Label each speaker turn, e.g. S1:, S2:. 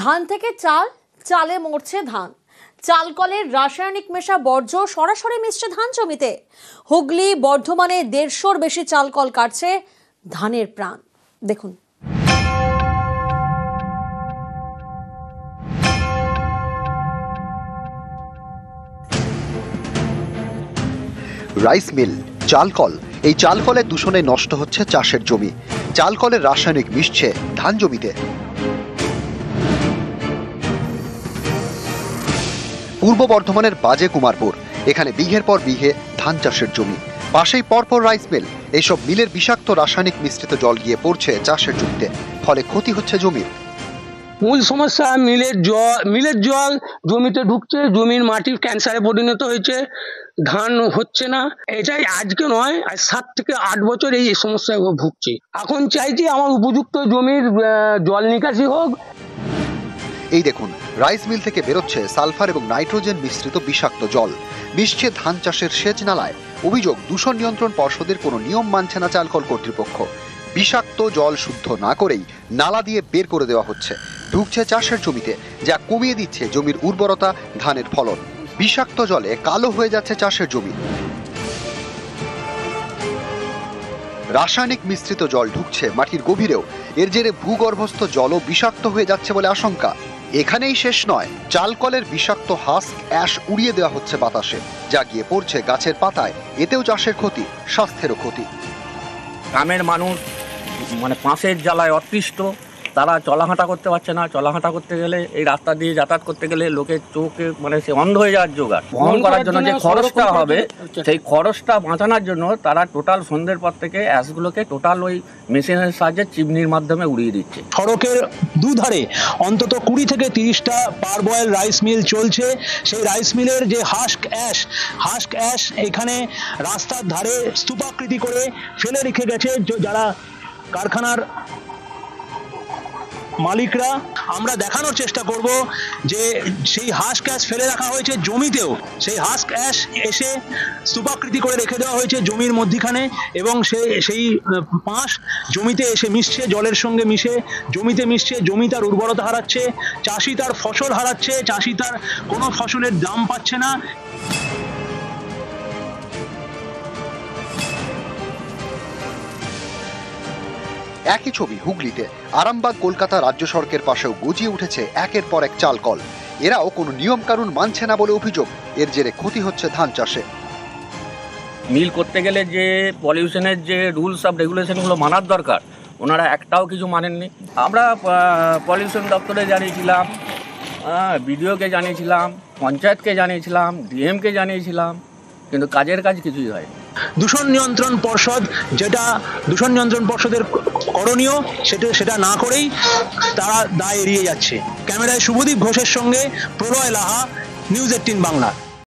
S1: ধান থেকে চাল, চালে মরছে ধান। চাল কলের রাসায়নিক মেশা বর্জ্য সরাসরি মিশছে ধান জমিতে। হুগলি, বর্ধমানে 150-র বেশি চাল কল কাটছে ধানের প্রাণ। দেখুন।
S2: রাইস মিল, চালকল, এই চালকলের দূষণে নষ্ট হচ্ছে চাষের জমি। চালকলের রাসায়নিক মিশছে ধান জমিতে। পূর্ব বর্ধমানের বাজে কুমারপুর, এখানে বিঘের পর বিঘে ধান চাষের জমি, পাশেই পরপর রাইস মিল। এইসব মিলের বিষাক্ত রাসায়নিক মিশ্রিত জল গিয়ে পড়ছে চাষের জমিতে, ফলে ক্ষতি হচ্ছে জমির।
S3: মূল সমস্যা মিলের জল জমিতে ঢুকছে, জমির মাটি ক্যান্সারে পরিণত হয়েছে, ধান হচ্ছে না। এটাই আজকে নয়, আজ 7 থেকে 8 বছর এই সমস্যায় ভুগছি। এখন চাইছি আমার উপযুক্ত জমির জল নিকাশি হোক।
S2: এই দেখুন, রাইস মিল থেকে বেরোচ্ছে সালফার এবং নাইট্রোজেন মিশ্রিত বিষাক্ত জল, মিশছে ধান চাষের সেচ নালায়। অভিযোগ, দূষণ নিয়ন্ত্রণ পর্ষদের কোনো নিয়ম মানছে না চালকল কর্তৃপক্ষ। বিষাক্ত জল শুদ্ধ না করেই নালা দিয়ে বের করে দেওয়া হচ্ছে, ঢুকছে চাষের জমিতে, যা কমিয়ে দিচ্ছে জমির উর্বরতা, ধানের ফলন। বিষাক্ত জলে কালো হয়ে যাচ্ছে চাষের জমি। রাসায়নিক মিশ্রিত জল ঢুকছে মাটির গভীরেও। এর জেরে ভূগর্ভস্থ জলও বিষাক্ত হয়ে যাচ্ছে বলে আশঙ্কা। এখানেই শেষ নয়, চালকলের বিষাক্ত হাস্ক অ্যাশ উড়িয়ে দেওয়া হচ্ছে বাতাসে, যা গিয়ে পড়ছে গাছের পাতায়। এতেও চাষের ক্ষতি, স্বাস্থ্যেরও ক্ষতি।
S4: গ্রামের মানুষ পাশের জ্বালায় অতিষ্ঠ, তারা চলাহাঁটা করতে পারছে না। চলাহাঁটা করতে গেলে, এই রাস্তা দিয়ে যাতায়াত করতে গেলে লোকের চোখে সে অন্ধ হয়ে যাওয়ার জোগাড়। বহন করার জন্য যে খরচটা হবে, সেই খরচটা বাঁচানোর জন্য তারা টোটাল সন্ধ্যের পর থেকে অ্যাশগুলোকে টোটাল ওই মেশিনের সাহায্যে চিমনির মাধ্যমে উড়িয়ে দিচ্ছে।
S5: সড়কের দুধারে অন্তত 20 থেকে 30টা পার বয়েল রাইস মিল চলছে। সেই রাইস মিলের যে হাস্ক অ্যাশ এখানে রাস্তার ধারে স্তূপাকৃতি করে ফেলে রেখে গেছে যারা কারখানার মালিকরা। আমরা দেখানোর চেষ্টা করব যে সেই হাস্ক অ্যাশ ফেলে রাখা হয়েছে জমিতেও। সেই হাস্ক অ্যাশ এসে স্তূপাকৃতি করে রেখে দেওয়া হয়েছে জমির মধ্যিখানে, এবং সেই পাঁশ জমিতে এসে মিশছে, জলের সঙ্গে মিশে জমিতে মিশছে। জমি তার উর্বরতা হারাচ্ছে, চাষি তার ফসল হারাচ্ছে, চাষি তার কোনো ফসলের দাম পাচ্ছে না।
S2: একই ছবি হুগলিতে। আরামবাগ কলকাতা রাজ্য সড়কের পাশেও গজিয়ে উঠেছে একের পর এক চালকল। এরাও কোনো নিয়ম কানুন মানছে না বলে অভিযোগ। এর জেরে ক্ষতি হচ্ছে ধান চাষে।
S4: মিল করতে গেলে যে পলিউশনের যে রুলস অফ রেগুলেশনগুলো মানার দরকার, ওনারা একটাও কিছু মানেননি। আমরা পলিউশন দপ্তরে জানিয়েছিলাম, বিডিওকে জানিয়েছিলাম, পঞ্চায়েতকে জানিয়েছিলাম, ডিএমকে জানিয়েছিলাম, কিন্তু কাজের কাজ কিছুই হয়।
S5: দূষণ নিয়ন্ত্রণ পর্ষদ, যেটা দূষণ নিয়ন্ত্রণ পর্ষদের করণীয়, সেটা না করেই তারা দায় এড়িয়ে যাচ্ছে। ক্যামেরায় শুভদীপ ঘোষের সঙ্গে প্রলয় লাহা, নিউজ 18 বাংলা।